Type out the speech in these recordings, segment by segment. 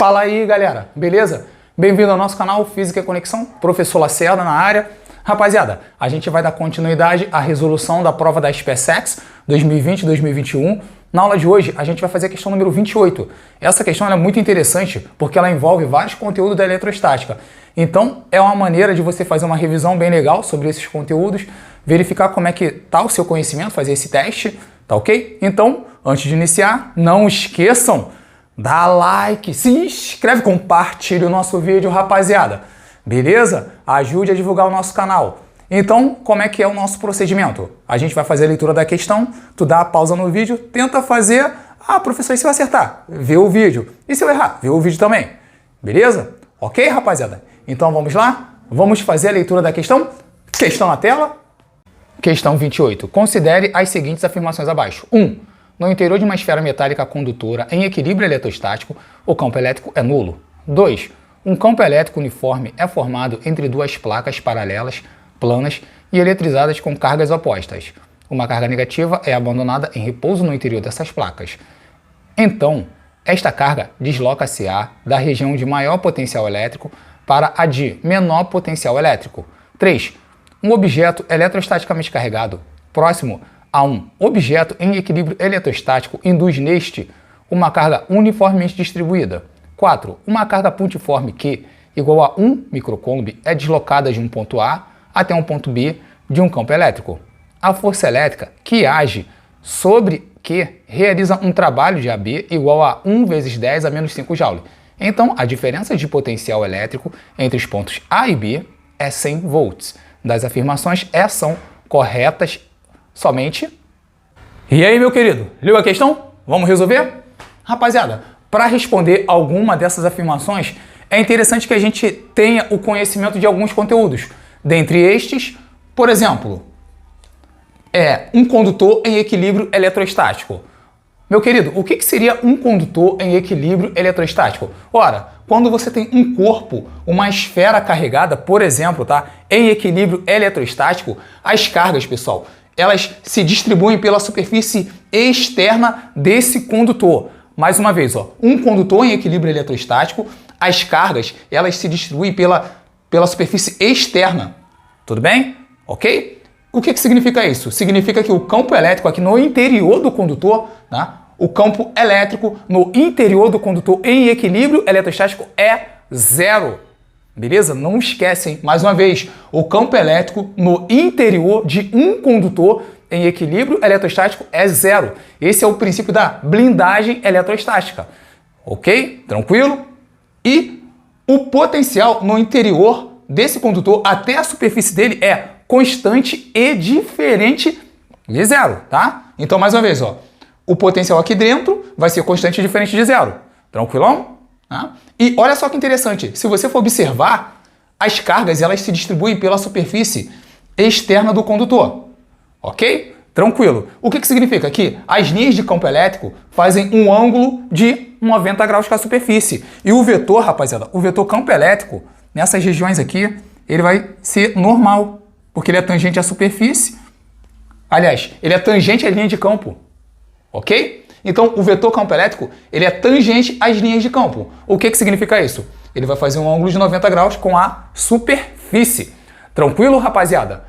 Fala aí, galera, beleza? Bem-vindo ao nosso canal Física e Conexão, professor Lacerda na área. Rapaziada, a gente vai dar continuidade à resolução da prova da SpaceX 2020-2021. Na aula de hoje, a gente vai fazer a questão número 28. Essa questão é muito interessante porque ela envolve vários conteúdos da eletrostática. Então, é uma maneira de você fazer uma revisão bem legal sobre esses conteúdos, verificar como é que está o seu conhecimento, fazer esse teste, tá ok? Então, antes de iniciar, não esqueçam, dá like, se inscreve, compartilhe o nosso vídeo, rapaziada. Beleza? Ajude a divulgar o nosso canal. Então, como é que é o nosso procedimento? A gente vai fazer a leitura da questão, tu dá a pausa no vídeo, tenta fazer, professor, e se eu acertar? Vê o vídeo. E se eu errar? Vê o vídeo também. Beleza? Ok, rapaziada? Então vamos lá? Vamos fazer a leitura da questão? Questão na tela? Questão 28. Considere as seguintes afirmações abaixo. 1. No interior de uma esfera metálica condutora em equilíbrio eletrostático, o campo elétrico é nulo. 2. Um campo elétrico uniforme é formado entre duas placas paralelas, planas e eletrizadas com cargas opostas. Uma carga negativa é abandonada em repouso no interior dessas placas. Então, esta carga desloca-se-á da região de maior potencial elétrico para a de menor potencial elétrico. 3. Um objeto eletrostaticamente carregado próximo a um objeto em equilíbrio eletrostático induz neste uma carga uniformemente distribuída. 4. Uma carga pontiforme Q igual a 1 microcoulomb é deslocada de um ponto A até um ponto B de um campo elétrico. A força elétrica que age sobre Q realiza um trabalho de AB igual a 1 vezes 10 a menos 5 Joule. Então, a diferença de potencial elétrico entre os pontos A e B é 100 volts. Das afirmações, são corretas somente. E aí, meu querido, leu a questão? Vamos resolver? Rapaziada, para responder alguma dessas afirmações, é interessante que a gente tenha o conhecimento de alguns conteúdos. Dentre estes, por exemplo, um condutor em equilíbrio eletrostático. Meu querido, o que seria um condutor em equilíbrio eletrostático? Ora, quando você tem um corpo, uma esfera carregada, por exemplo, em equilíbrio eletrostático, as cargas, pessoal, elas se distribuem pela superfície externa desse condutor. Mais uma vez, um condutor em equilíbrio eletrostático, as cargas, elas se distribuem pela superfície externa. Tudo bem? Ok? O que significa isso? Significa que o campo elétrico aqui no interior do condutor, o campo elétrico no interior do condutor em equilíbrio eletrostático é zero. Beleza? Não esquecem, mais uma vez, o campo elétrico no interior de um condutor em equilíbrio eletrostático é zero. Esse é o princípio da blindagem eletrostática. Ok? Tranquilo? E o potencial no interior desse condutor até a superfície dele é constante e diferente de zero, tá? Então, mais uma vez, o potencial aqui dentro vai ser constante e diferente de zero. Tranquilão? Tá? E olha só que interessante, se você for observar, as cargas elas se distribuem pela superfície externa do condutor. Ok? Tranquilo. O que significa? Que as linhas de campo elétrico fazem um ângulo de 90 graus com a superfície. E o vetor, rapaziada, o vetor campo elétrico, nessas regiões aqui, ele vai ser normal, porque ele é tangente à superfície. Aliás, ele é tangente à linha de campo. Ok? Então, o vetor campo elétrico, ele é tangente às linhas de campo. O que significa isso? Ele vai fazer um ângulo de 90 graus com a superfície. Tranquilo, rapaziada?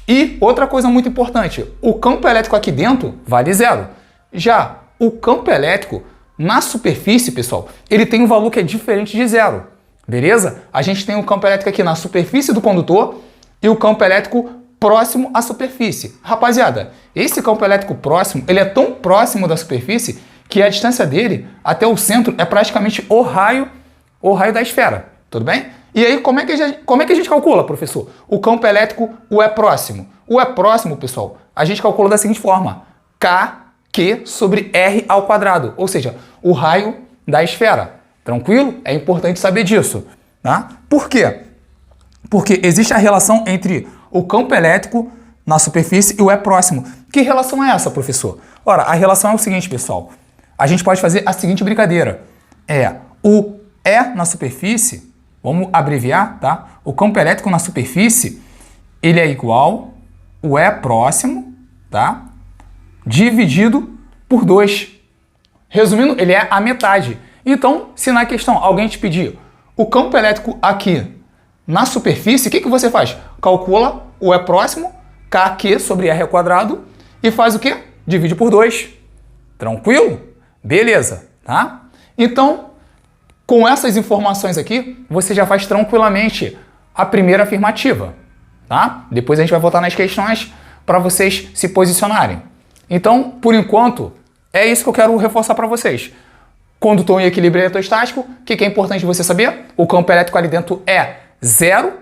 E outra coisa muito importante, o campo elétrico aqui dentro vale zero. Já o campo elétrico na superfície, pessoal, ele tem um valor que é diferente de zero. Beleza? A gente tem o campo elétrico aqui na superfície do condutor e o campo elétrico próximo à superfície. Rapaziada, esse campo elétrico próximo, ele é tão próximo da superfície que a distância dele até o centro é praticamente o raio da esfera. Tudo bem? E aí, como é que a gente calcula, professor? O campo elétrico, o E próximo. O E próximo, pessoal, a gente calcula da seguinte forma. KQ sobre R ao quadrado. Ou seja, o raio da esfera. Tranquilo? É importante saber disso. Tá? Por quê? Porque existe a relação entre o campo elétrico na superfície e o E próximo. Que relação é essa, professor? Ora, a relação é o seguinte, pessoal. A gente pode fazer a seguinte brincadeira. O E na superfície, vamos abreviar, tá? O campo elétrico na superfície, ele é igual o E próximo, tá? Dividido por 2. Resumindo, ele é a metade. Então, se na questão alguém te pedir o campo elétrico aqui na superfície, o que você faz? Calcula o E próximo, KQ sobre R ao quadrado, e faz o quê? Divide por 2. Tranquilo? Beleza, tá? Então, com essas informações aqui, você já faz tranquilamente a primeira afirmativa, tá? Depois a gente vai voltar nas questões para vocês se posicionarem. Então, por enquanto, é isso que eu quero reforçar para vocês. Condutor em equilíbrio eletrostático, o que é importante você saber? O campo elétrico ali dentro é zero,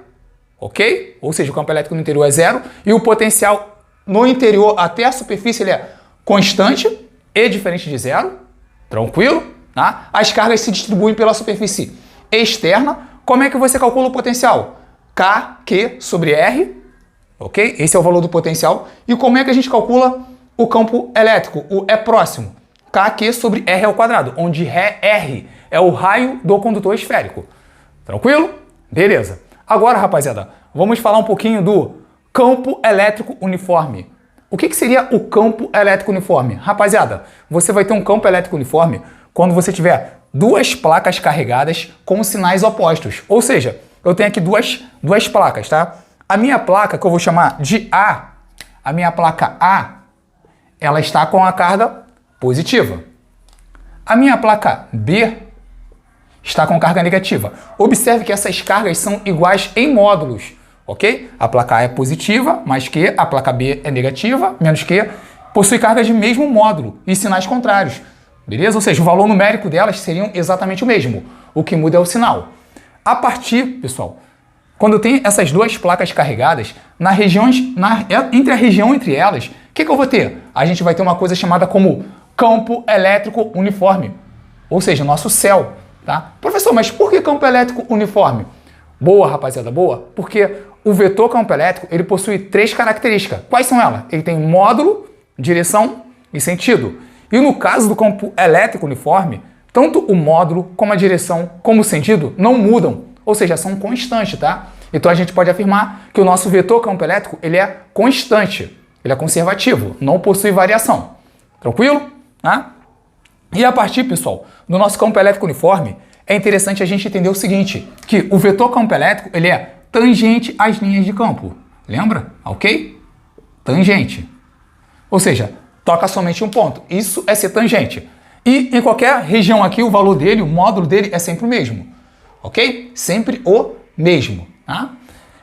ok? Ou seja, o campo elétrico no interior é zero e o potencial no interior até a superfície ele é constante e diferente de zero, tranquilo? Tá? As cargas se distribuem pela superfície externa. Como é que você calcula o potencial? KQ sobre R, ok? Esse é o valor do potencial. E como é que a gente calcula o campo elétrico? O E próximo. KQ sobre R ao quadrado, onde R é o raio do condutor esférico. Tranquilo? Beleza. Agora, rapaziada, vamos falar um pouquinho do campo elétrico uniforme. O que seria o campo elétrico uniforme? Rapaziada, você vai ter um campo elétrico uniforme quando você tiver duas placas carregadas com sinais opostos. Ou seja, eu tenho aqui duas placas, tá? A minha placa, que eu vou chamar de A, a minha placa A, ela está com a carga positiva. A minha placa B está com carga negativa. Observe que essas cargas são iguais em módulos, ok? A placa A é positiva, mais que a placa B é negativa, menos que, possui cargas de mesmo módulo e sinais contrários, beleza? Ou seja, o valor numérico delas seriam exatamente o mesmo. O que muda é o sinal. A partir, pessoal, quando eu tenho essas duas placas carregadas, entre elas, o que eu vou ter? A gente vai ter uma coisa chamada como campo elétrico uniforme, ou seja, nosso céu, tá? Professor, mas por que campo elétrico uniforme? Boa, rapaziada, boa. Porque o vetor campo elétrico, ele possui 3 características. Quais são elas? Ele tem módulo, direção e sentido. E no caso do campo elétrico uniforme, tanto o módulo, como a direção, como o sentido não mudam, ou seja, são constantes, tá? Então a gente pode afirmar que o nosso vetor campo elétrico, ele é constante, ele é conservativo, não possui variação. Tranquilo? Tá? E a partir, pessoal, do nosso campo elétrico uniforme, é interessante a gente entender o seguinte, que o vetor campo elétrico, ele é tangente às linhas de campo. Lembra? Ok? Tangente. Ou seja, toca somente um ponto. Isso é ser tangente. E em qualquer região aqui, o valor dele, o módulo dele é sempre o mesmo. Ok? Sempre o mesmo. Tá?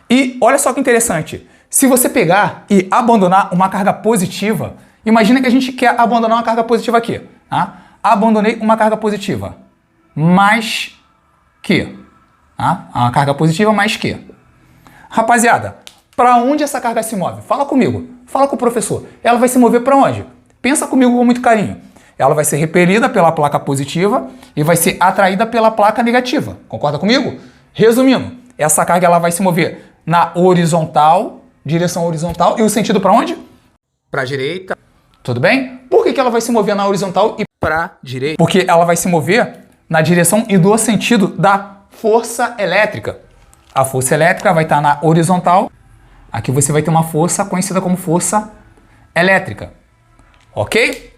E olha só que interessante. Se você pegar e abandonar uma carga positiva, imagina que a gente quer abandonar uma carga positiva aqui. Tá? Abandonei uma carga positiva. Mais que. Tá? Uma carga positiva mais que. Rapaziada, para onde essa carga se move? Fala comigo. Fala com o professor. Ela vai se mover para onde? Pensa comigo com muito carinho. Ela vai ser repelida pela placa positiva e vai ser atraída pela placa negativa. Concorda comigo? Resumindo, essa carga ela vai se mover na horizontal, direção horizontal, e o sentido para onde? Para a direita. Tudo bem? Por que ela vai se mover na horizontal e para a direita? Porque ela vai se mover na direção e do sentido da força elétrica. A força elétrica vai estar na horizontal. Aqui você vai ter uma força conhecida como força elétrica. Ok?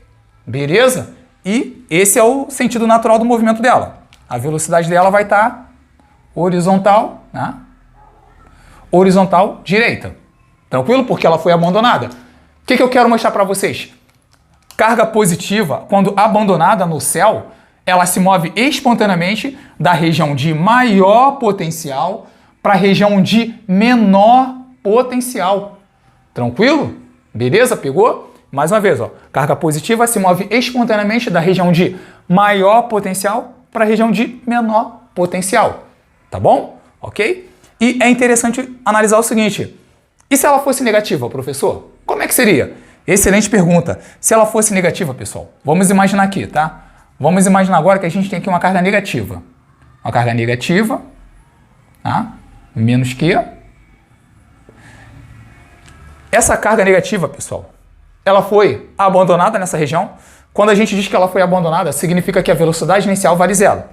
Beleza? E esse é o sentido natural do movimento dela. A velocidade dela vai estar horizontal, né? Horizontal direita. Tranquilo? Porque ela foi abandonada. O que eu quero mostrar para vocês? Carga positiva, quando abandonada no céu, ela se move espontaneamente da região de maior potencial para a região de menor potencial. Tranquilo? Beleza? Pegou? Mais uma vez, ó, carga positiva se move espontaneamente da região de maior potencial para a região de menor potencial. Tá bom? Ok? E é interessante analisar o seguinte. E se ela fosse negativa, professor? Como é que seria? Excelente pergunta. Se ela fosse negativa, pessoal, vamos imaginar aqui, tá? Vamos imaginar agora que a gente tem aqui uma carga negativa. Uma carga negativa, tá? Menos que. Essa carga negativa, pessoal, ela foi abandonada nessa região. Quando a gente diz que ela foi abandonada, significa que a velocidade inicial vale zero.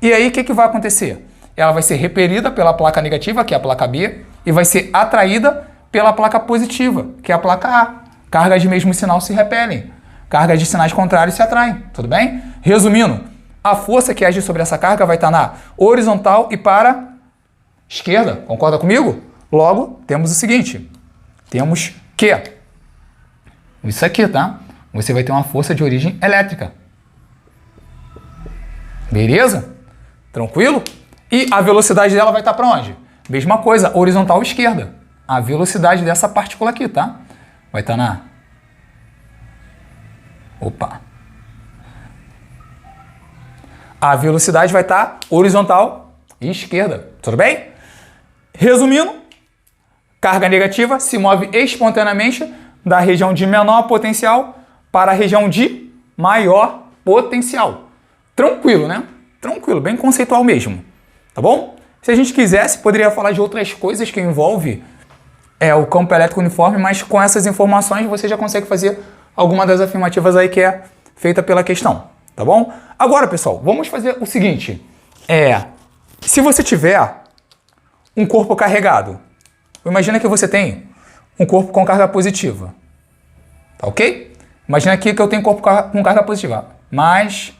E aí, o que vai acontecer? Ela vai ser repelida pela placa negativa, que é a placa B, e vai ser atraída pela placa positiva, que é a placa A. Cargas de mesmo sinal se repelem. Cargas de sinais contrários se atraem. Tudo bem? Resumindo, a força que age sobre essa carga vai estar na horizontal e para esquerda. Concorda comigo? Logo, temos o seguinte. Temos que isso aqui, tá? Você vai ter uma força de origem elétrica. Beleza? Tranquilo? E a velocidade dela vai estar para onde? Mesma coisa, horizontal esquerda. A velocidade dessa partícula aqui, tá? Vai estar na... Opa! A velocidade vai estar horizontal e esquerda. Tudo bem? Resumindo, carga negativa se move espontaneamente da região de menor potencial para a região de maior potencial. Tranquilo, né? Tranquilo, bem conceitual mesmo. Tá bom? Se a gente quisesse, poderia falar de outras coisas que envolvem o campo elétrico uniforme, mas com essas informações você já consegue fazer alguma das afirmativas aí que é feita pela questão. Tá bom? Agora, pessoal, vamos fazer o seguinte. Se você tiver um corpo carregado, imagina que você tem um corpo com carga positiva. Tá ok? Imagina aqui que eu tenho corpo com carga positiva. Mais.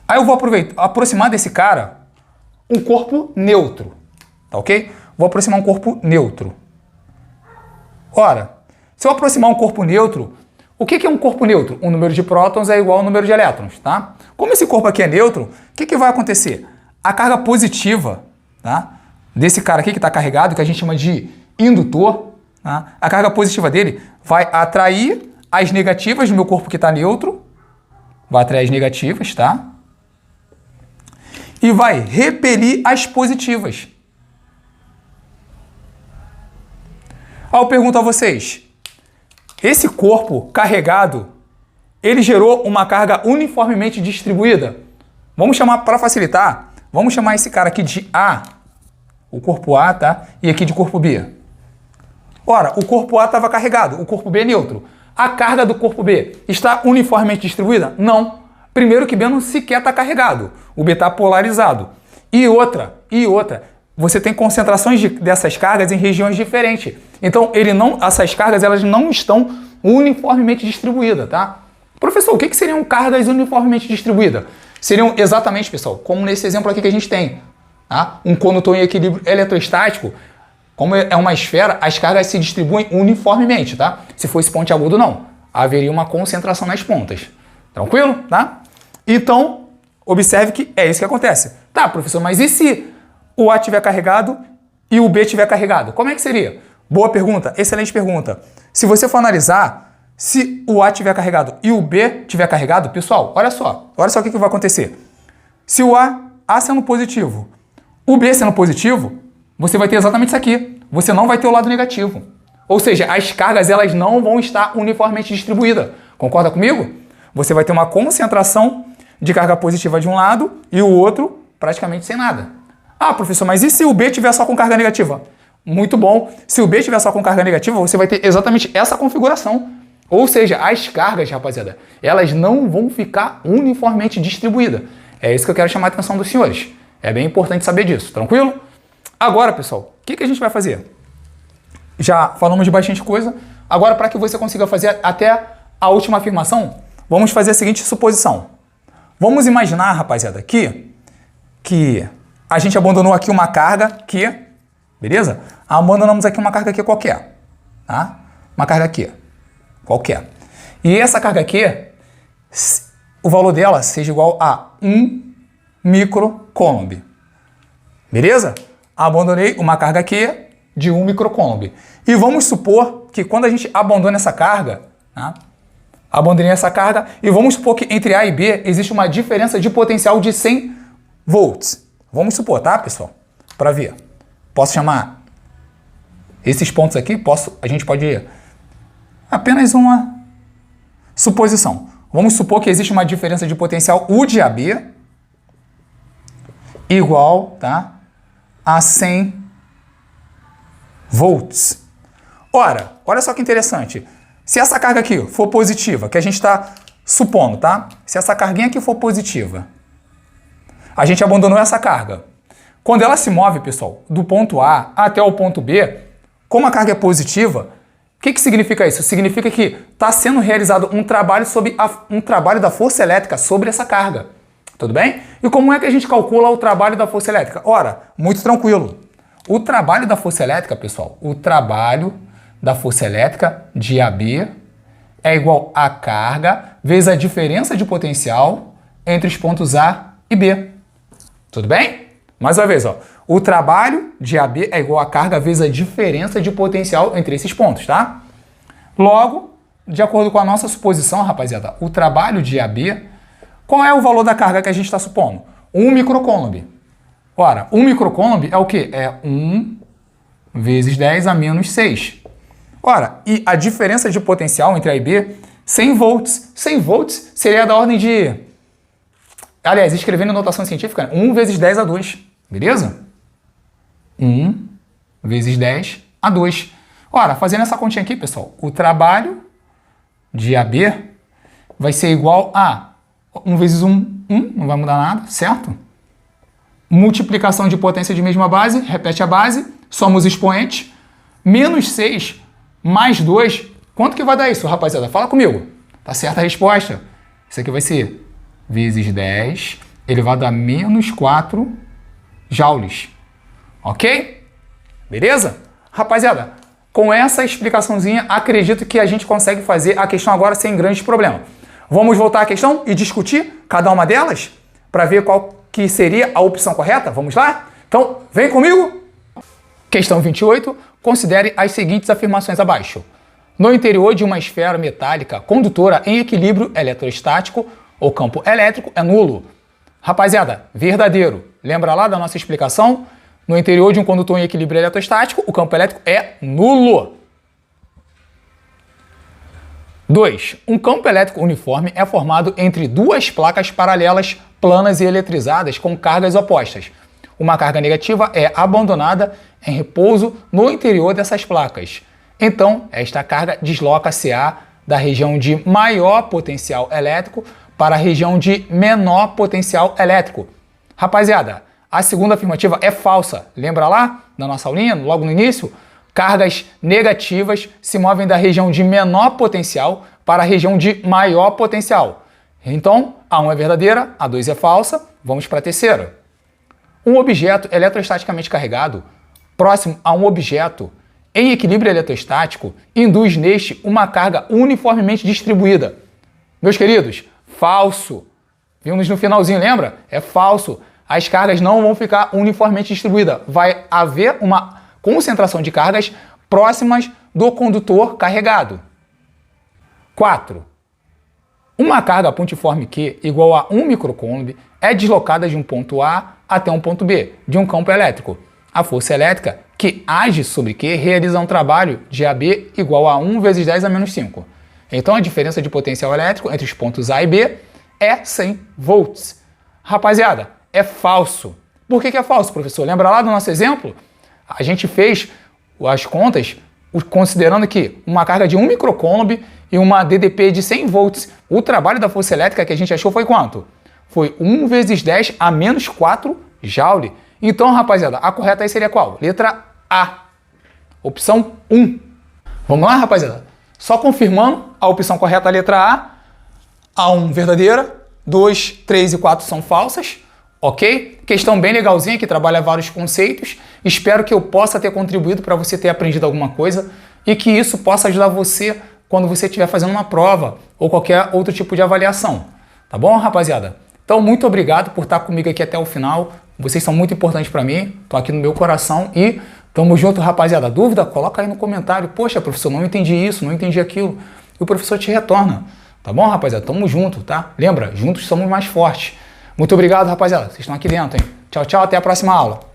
Aí eu vou aproximar desse cara um corpo neutro. Tá ok? Vou aproximar um corpo neutro. Ora, se eu aproximar um corpo neutro, o que é um corpo neutro? O número de prótons é igual ao número de elétrons, tá? Como esse corpo aqui é neutro, o que vai acontecer? A carga positiva, tá, desse cara aqui que está carregado, que a gente chama de indutor, tá? A carga positiva dele vai atrair as negativas do meu corpo que está neutro, vai atrair as negativas, tá? E vai repelir as positivas. Aí eu pergunto a vocês, esse corpo carregado, ele gerou uma carga uniformemente distribuída? Vamos chamar, para facilitar, vamos chamar esse cara aqui de A, o corpo A, tá? E aqui de corpo B. Ora, o corpo A estava carregado, o corpo B é neutro. A carga do corpo B está uniformemente distribuída? Não. Primeiro que B não sequer está carregado, o B está polarizado. E outra, você tem concentrações dessas cargas em regiões diferentes. Então, essas cargas elas não estão uniformemente distribuídas, tá? Professor, o que seriam cargas uniformemente distribuídas? Seriam exatamente, pessoal, como nesse exemplo aqui que a gente tem. Tá? Um condutor em equilíbrio eletrostático, como é uma esfera, as cargas se distribuem uniformemente, tá? Se fosse pontiagudo, não. Haveria uma concentração nas pontas. Tranquilo? Tá? Então, observe que é isso que acontece. Tá, professor, mas e se o A estiver carregado e o B estiver carregado? Como é que seria? Boa pergunta, excelente pergunta. Se você for analisar, se o A estiver carregado e o B estiver carregado, pessoal, olha só o que vai acontecer. Se o A sendo positivo, o B sendo positivo, você vai ter exatamente isso aqui. Você não vai ter o lado negativo. Ou seja, as cargas elas não vão estar uniformemente distribuídas. Concorda comigo? Você vai ter uma concentração de carga positiva de um lado e o outro praticamente sem nada. Ah, professor, mas e se o B estiver só com carga negativa? Muito bom. Se o B estiver só com carga negativa, você vai ter exatamente essa configuração. Ou seja, as cargas, rapaziada, elas não vão ficar uniformemente distribuídas. É isso que eu quero chamar a atenção dos senhores. É bem importante saber disso, tranquilo? Agora, pessoal, o que a gente vai fazer? Já falamos de bastante coisa. Agora, para que você consiga fazer até a última afirmação, vamos fazer a seguinte suposição. Vamos imaginar, rapaziada, que a gente abandonou aqui uma carga que, beleza? Abandonamos aqui uma carga aqui qualquer, tá? Uma carga aqui, qualquer. E essa carga aqui, o valor dela seja igual a 1 microcoulomb. Beleza? Abandonei uma carga aqui de 1 microcoulomb. E vamos supor que quando a gente abandona essa carga, tá? Abandonei essa carga e vamos supor que entre A e B existe uma diferença de potencial de 100 volts. Vamos supor, tá, pessoal? Para ver. Posso chamar esses pontos aqui? A gente pode... Apenas uma suposição. Vamos supor que existe uma diferença de potencial U de AB igual, tá, a 100 volts. Ora, olha só que interessante. Se essa carga aqui for positiva, que a gente está supondo, tá? Se essa carguinha aqui for positiva, a gente abandonou essa carga. Quando ela se move, pessoal, do ponto A até o ponto B, como a carga é positiva, o que significa isso? Significa que está sendo realizado um trabalho um trabalho da força elétrica sobre essa carga. Tudo bem? E como é que a gente calcula o trabalho da força elétrica? Ora, muito tranquilo. O trabalho da força elétrica, pessoal, o trabalho da força elétrica de AB é igual a carga vezes a diferença de potencial entre os pontos A e B. Tudo bem? Mais uma vez, ó. O trabalho de AB é igual a carga vezes a diferença de potencial entre esses pontos, tá? Logo, de acordo com a nossa suposição, rapaziada, o trabalho de AB, qual é o valor da carga que a gente está supondo? 1 microcoulomb. Ora, 1 microcoulomb é o quê? É 1 vezes 10 a menos 6. Ora, e a diferença de potencial entre A e B, 100 volts. 100 volts seria da ordem de... Aliás, escrevendo em notação científica, 1 vezes 10 a 2. Beleza? 1 vezes 10 a 2. Ora, fazendo essa continha aqui, pessoal, o trabalho de AB vai ser igual a 1 vezes 1, não vai mudar nada, certo? Multiplicação de potência de mesma base, repete a base, soma os expoentes, menos 6 mais 2. Quanto que vai dar isso, rapaziada? Fala comigo. Tá certa a resposta? Isso aqui vai ser vezes 10 elevado a menos 4 joules. Ok? Beleza? Rapaziada, com essa explicaçãozinha, acredito que a gente consegue fazer a questão agora sem grandes problemas. Vamos voltar à questão e discutir cada uma delas para ver qual que seria a opção correta? Vamos lá? Então, vem comigo! Questão 28. Considere as seguintes afirmações abaixo. No interior de uma esfera metálica condutora em equilíbrio eletrostático, o campo elétrico é nulo. Rapaziada, verdadeiro. Lembra lá da nossa explicação? No interior de um condutor em equilíbrio eletrostático, o campo elétrico é nulo. 2. Um campo elétrico uniforme é formado entre duas placas paralelas, planas e eletrizadas com cargas opostas. Uma carga negativa é abandonada em repouso no interior dessas placas. Então, esta carga desloca CA da região de maior potencial elétrico para a região de menor potencial elétrico. Rapaziada, a segunda afirmativa é falsa. Lembra lá, na nossa aulinha, logo no início? Cargas negativas se movem da região de menor potencial para a região de maior potencial. Então, a 1 é verdadeira, a 2 é falsa. Vamos para a terceira. Um objeto eletrostaticamente carregado, próximo a um objeto em equilíbrio eletrostático, induz neste uma carga uniformemente distribuída. Meus queridos, falso. Vimos no finalzinho, lembra? É falso. As cargas não vão ficar uniformemente distribuídas. Vai haver uma concentração de cargas próximas do condutor carregado. 4. Uma carga pontiforme Q igual a 1 microcoulomb é deslocada de um ponto A até um ponto B de um campo elétrico. A força elétrica que age sobre Q realiza um trabalho de AB igual a 1 vezes 10 a menos 5. Então a diferença de potencial elétrico entre os pontos A e B é 100 volts. Rapaziada, é falso. Por que é falso, professor? Lembra lá do nosso exemplo? A gente fez as contas considerando que uma carga de 1 microcoulomb e uma DDP de 100 volts, o trabalho da força elétrica que a gente achou foi quanto? Foi 1 vezes 10 a menos 4 joule. Então, rapaziada, a correta aí seria qual? Letra A. Opção 1. Vamos lá, rapaziada? Só confirmando a opção correta, a letra A. A1 verdadeira, 2, 3 e 4 são falsas. Ok? Questão bem legalzinha que trabalha vários conceitos. Espero que eu possa ter contribuído para você ter aprendido alguma coisa e que isso possa ajudar você quando você estiver fazendo uma prova ou qualquer outro tipo de avaliação. Tá bom, rapaziada? Então, muito obrigado por estar comigo aqui até o final. Vocês são muito importantes para mim. Estão aqui no meu coração e tamo junto, rapaziada. Dúvida? Coloca aí no comentário. Poxa, professor, não entendi isso, não entendi aquilo. E o professor te retorna. Tá bom, rapaziada? Tamo junto, tá? Lembra, juntos somos mais fortes. Muito obrigado, rapaziada. Vocês estão aqui dentro, hein? Tchau, tchau. Até a próxima aula.